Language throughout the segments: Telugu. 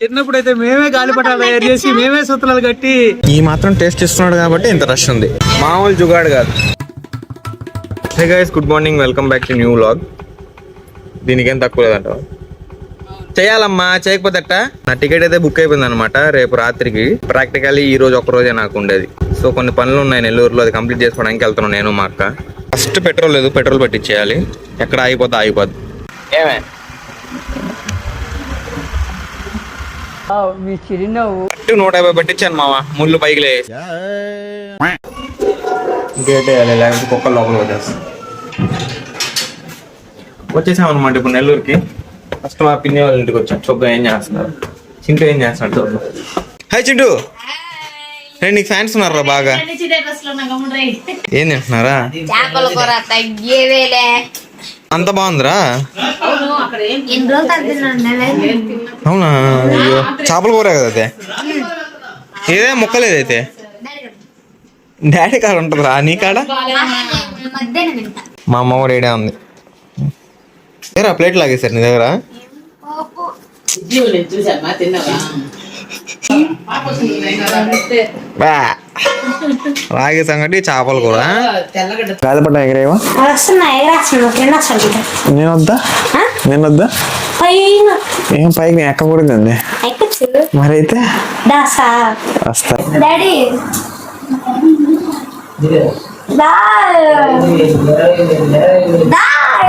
చిన్నప్పుడు అయితే మేమే గాలిపటాలు తయారు చేసి మేమే సూత్రాలు కట్టి ఈ మాత్రం టేస్ట్ ఇస్తున్నాడు కాబట్టి ఇంత రష్ ఉంది. మామూలు జుగాడు కాదు. Hey guys, good morning, welcome back to new vlog. దీనికేం తక్కువ లేదంట. చేయాలమ్మా, చేయకపోతే నా టికెట్ అయితే బుక్ అయిపోయింది అనమాట. రేపు రాత్రికి ప్రాక్టికల్లీ ఈ రోజు ఒక రోజే నాకు ఉండేది. సో కొన్ని పనులు ఉన్నాయి నెల్లూరులో, అది కంప్లీట్ చేసుకోవడానికి వెళ్తున్నాను నేను మా అక్క. ఫస్ట్ పెట్రోల్ లేదు, పెట్రోల్ పెట్టించేయాలి. ఎక్కడ ఆగిపోద్ది ఆగిపోద్ది. ఏమే మీ చిరునవ్వు 150 పట్టించాను మామ. ముళ్ళు పైకి లేసి గేట్ వేయాలి, లేకపోతే కుక్కలు లోపల వచ్చేసాం అనమాట ఇప్పుడు నెల్లూరుకి. ఫస్ట్ మా పిన్ని వాళ్ళ ఇంటికి వచ్చాను. చూద్దాం ఏం చేస్తున్నారు. చింటూ ఏం చేస్తున్నాడు చూద్దాం. హాయ్ చింటూ, రే నీకు ఫ్యాన్స్ ఉన్నారా బాగా? ఏం తింటున్నారా? అంత బాగుందిరా. అవునా? అయ్యో, చేపల కూర కదా అదే. ఏదే ముక్కలేదైతే డాడీ కాడ ఉంటుందిరా, నీ కాడ? మా అమ్మ కూడా ఏడే ఉంది. ఏరా ప్లేట్ లాగేసారు నీ దగ్గర? లాగే సంగటి చేపల కూర. గాలిపటం ఎగరేవా? నేనొద్దా ఏం పైకి ఎక్కకూడదండి. మరి అయితే వస్తా.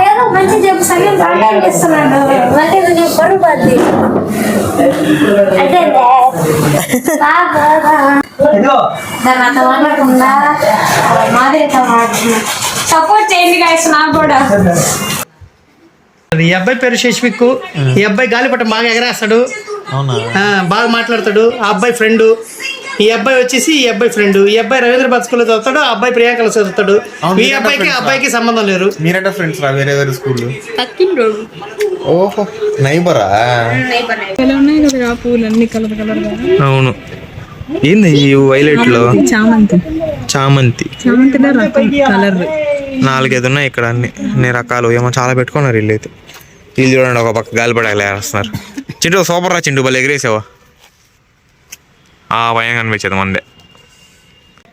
ఏదో మంచి చెప్పు సమయం ఇస్తున్నాడు. పడుకోద్ది అంటే దాని మాట్లాడకుండా మాదిరితో మాట్లాడుతున్నా. సపోర్ట్ చేయండి గాయస్ నాకు కూడా. ఈ అబ్బాయి పేరు శశిక్. ఈ అబ్బాయి గాలిపటం బాగా ఎగరేస్తాడు, బాగా మాట్లాడతాడు. ఆ అబ్బాయి ఫ్రెండ్. ఈ అబ్బాయి వచ్చేసి ఈ అబ్బాయి ఫ్రెండ్. ఈ అబ్బాయి రవీంద్రబాద్ స్కూల్లో చదువుతాడు, ఆ అబ్బాయి ప్రియాంకలో చదువుతాడు. ఈ అబ్బాయికి అబ్బాయికి సంబంధం లేరు. మీరంటే ఫ్రెండ్స్ రా? వేరే వేరే స్కూల్. ఓహో, నైబరా? అవును. ఏంది ఈ వైలెట్ లో? చామంతి. 4-5 ఉన్నాయి ఇక్కడ, అన్ని రకాలు. ఏమో చాలా పెట్టుకున్నారు వీళ్ళు అయితే. వీళ్ళు చూడండి, ఒక పక్క గాలిపడాలి వేస్తున్నారు. చింటూ సూపర్ రా చింటూ, భలే ఎగిరేసావా? ఆ భయం కనిపించేది మందే.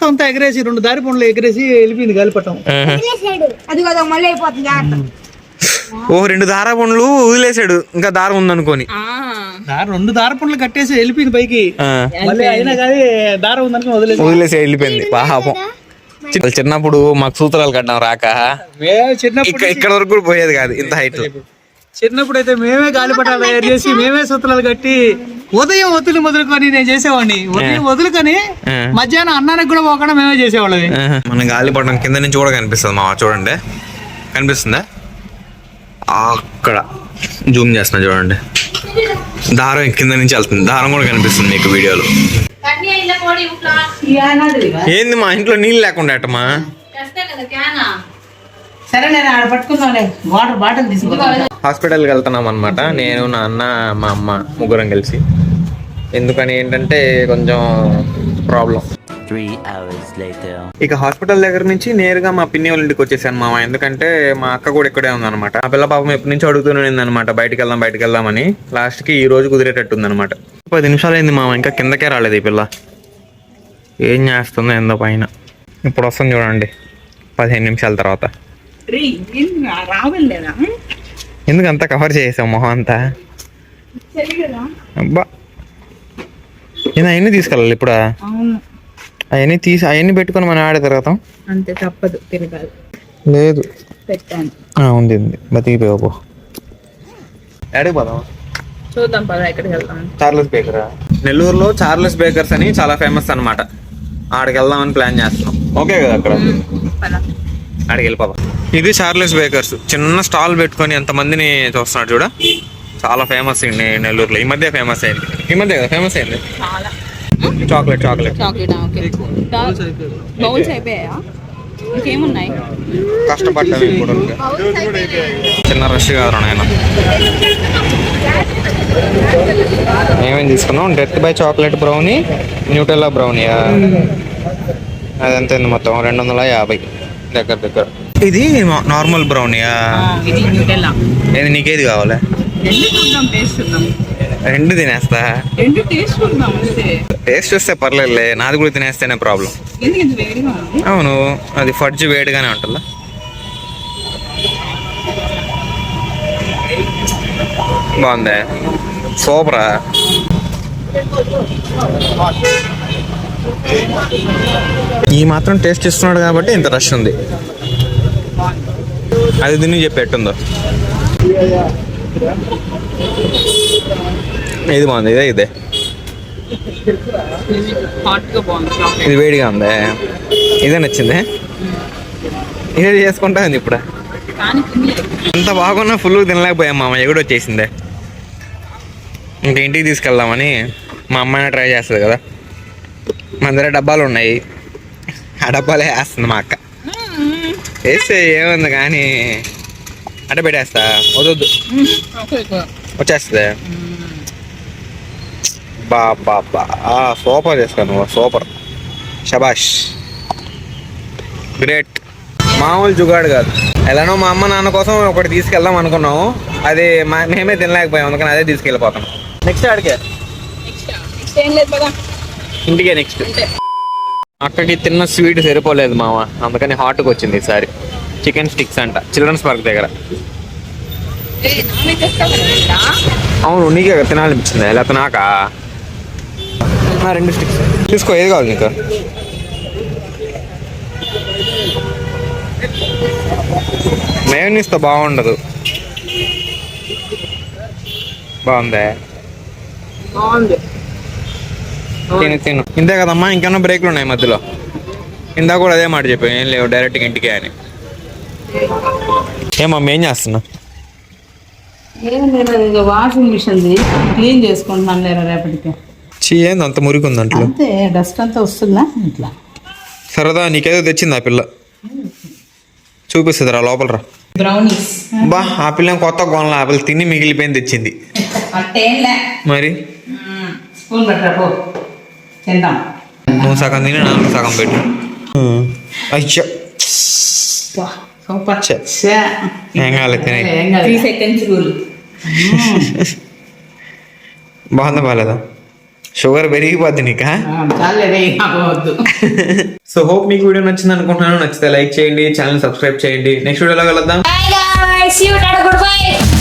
అంతా ఎగరేసి 2 దారి పండ్లు ఎగరేసి వెళ్ళిపోయింది గాలిపటం. ఓ 2 దార పండ్లు వదిలేసాడు, ఇంకా దారం ఉందనుకోని. 2 దార పండ్లు కట్టేసి వెళ్ళిపోయింది పైకి. మళ్ళీ అయినా కానీ దారం ఉందనుకుని వదిలేసి వెళ్ళిపోయింది. పాపం. చిన్నప్పుడు మాకు సూత్రాలు కట్టాం రాక ఇక్కడ వరకు కూడా పోయేది కాదు ఇంత హైట్. చిన్నప్పుడు అయితే మేమే గాలిపటాలు తయారు చేసి మేమే సూత్రాలు కట్టి ఉదయం మొదలుకొని నేను చేసేవాడిని. ఉదయం వదులుకొని మధ్యాహ్నం అన్నానికి కూడా పోకుండా మేమే చేసేవాళ్ళది. మన గాలిపటం కింద నుంచి కూడా కనిపిస్తుంది మా, చూడండి. కనిపిస్తుందా? అక్కడ జూమ్ చేస్తున్నా చూడండి. దారం కింద నుంచి వెళ్తుంది. దారం కూడా కనిపిస్తుంది మీకు వీడియోలో. ఏంది మా ఇంట్లో నీళ్ళు లేకుండా అట్టమా? హాస్పిటల్కి వెళ్తున్నాం అనమాట. నేను, నా అన్న, మా అమ్మ ముగ్గురం కలిసి. ఎందుకని ఏంటంటే కొంచెం ప్రాబ్లం. ఇక హాస్పిటల్ దగ్గర నుంచి నేరుగా మా పిన్ని వాళ్ళ ఇంటికి వచ్చేసాను మామ. ఎందుకంటే మా అక్క కూడా ఇక్కడే ఉందన్నమాట. ఆ పిల్ల పాపం ఎప్పటి నుంచి అడుగుతూనే ఉందన్నమాట బయటికి వెళ్దామని. లాస్ట్ కి ఈ రోజు కుదిరేటట్టు ఉందన్నమాట. 10 నిమిషాలు అయింది మామ, ఇంకా కిందకే రాలేదు ఈ పిల్ల. ఏం చేస్తుందో ఏందో పైన. ఇప్పుడు వస్తుంది చూడండి 15 నిమిషాల తర్వాత. ఎందుకు అంతా కవర్ చేసావు మొహం అంతా? అబ్బా, నేను అవన్నీ తీసుకెళ్ళాలి ఇప్పుడు. అవన్నీ పెట్టుకుని మనం ఆడే తిరగతాం అంతే, తప్పదు. తిరగాలి. లేదు ఉంది బతికిపోయావు. ఆడికి పోదాం, చూద్దాం పద. ఎక్కడికి వెళ్దాం? Charles Baker. నెల్లూరులో చార్లెస్ బేకర్స్ అని చాలా ఫేమస్ అనమాట. ఆడికి వెళ్దామని ప్లాన్ చేస్తున్నాం. ఓకే కదా? అక్కడ ఆడికి వెళ్ళిపోదాం. ఇది చార్లెస్ బేకర్స్. చిన్న స్టాల్ పెట్టుకొని ఎంతమందిని చూస్తున్నాడు చూడ. చాలా ఫేమస్ అండి నెల్లూరులో. ఈ మధ్య ఫేమస్ అయింది. ఈ మధ్య కదా ఫేమస్ అయింది. చాక్లెట్ బౌల్స్ అయిపోయాయా? ఇంకేమున్నాయి? కష్టపడ్డా చిన్న రష్ కాదు నాయన. ఏమేమి తీసుకున్నాం? Death by chocolate brownie, Nutella బ్రౌనీయా? అదంతా మొత్తం 250 దగ్గర. ఇది నార్మల్ బ్రౌనీయా? ఇది న్యూటెల్లా. ఏది నీకేది కావాలా? రెండు చూద్దాం, టేస్ట్ చూద్దాం. రెండు తినేస్తా. రెండు టేస్ట్ చూద్దాం అంతే. టేస్ట్ వస్తే పర్లేదులే, నాది కూడా తినేస్తేనే ప్రాబ్లం. ఎందుకు ఇంత వేడిగా ఉంది? అవును, అది ఫడ్జ్ వేడిగానే ఉంటుందా? బాగుందా? సూపరా. ఈ మాత్రం టేస్ట్ ఇస్తున్నాడు కాబట్టి ఇంత రష్ ఉంది. అది దీన్ని చెప్పి ఎట్టుందో. ఇది బాగుంది. ఇదే హాట్గా బాగుంది. ఇది వేడిగా ఉందే. ఇదే నచ్చిందే. ఇదే చేసుకుంటా ఉంది ఇప్పుడు. కానీ అంత బాగున్నా ఫుల్ తినలేకపోయాం. మా అమ్మ ఎగుడు వచ్చేసిందే. ఇంకా ఇంటికి తీసుకెళ్దామని మా అమ్మాయిని ట్రై చేస్తుంది కదా. మన దగ్గర డబ్బాలు ఉన్నాయి, ఆ డబ్బాలే వేస్తుంది మా అక్క. వేస్తే ఏముంది కానీ అట్ట పెట్టేస్తా. వద్దు వచ్చేస్తుంది. బా సూపర్ చేస్తాను నువ్వు. సూపర్, షబాష్, గ్రేట్. మామూలు జుగాడు కాదు. ఎలానో మా అమ్మ నాన్న కోసం ఒకటి తీసుకెళ్దాం అనుకున్నాము, అది మేమే తినలేకపోయాం, అందుకని అదే తీసుకెళ్ళిపోతాం. నెక్స్ట్ ఆడికే ఏం లేదు కదా, ఇంటికే నెక్స్ట్. అక్కడికి తిన్న స్వీట్ సరిపోలేదు మామ, అందుకని హాట్కి వచ్చింది ఈసారి. చికెన్ స్టిక్స్ అంట, చిల్డ్రన్స్ పార్క్ దగ్గర. అవును, నీకే తినాలనిపించింది, లేకపోతే నాకా? 2 స్టిక్స్ తీసుకో. ఏది కావాలి నీకు? మేయోనీస్తో బాగుండదు. బాగుందే? తిను. ఇంతే కదమ్మా, ఇంకేమన్నా బ్రేక్లు ఉన్నాయి మధ్యలో? ఇందాక కూడా అదే మాట చెప్పాను, ఏం లేవు డైరెక్ట్గా ఇంటికే అని. ఏమమ్మా ఏం చేస్తున్నా? వాషింగ్ మిషన్ క్లీన్ చేసుకుంటున్నాను లేరా రేపటికి. ఏంది అంత మురికి ఉంది అంట్లో? అంతే, డస్ట్ అంతా వస్తుందా ఇట్లా. సరదా నీకేదో తెచ్చింది ఆ పిల్ల, చూపిస్తుంది రా లోపల రా. బ్రౌనీస్. బా, ఆ పిల్ల కొత్త గోన్ల ఆ పిల్ల తిని మిగిలిపోయింది తెచ్చింది మరి. స్పూన్ పెట్టరా, తింటాం. నువ్వు సగం తిని నాకు సగం పెట్టు. అయ్యో సూపర్. ఏం కాలేదు, తినే. 3 seconds రూల్. బాగుందా బాగాలేదా? షుగర్ పెరిగిపోద్ది నీకా? సో హోప్ మీకు వీడియో నచ్చింది అనుకుంటున్నాను. నచ్చితే లైక్ చేయండి, ఛానల్ సబ్స్క్రైబ్ చేయండి. నెక్స్ట్ వీడియోలో కలుద్దాం. Bye guys, see you later, goodbye.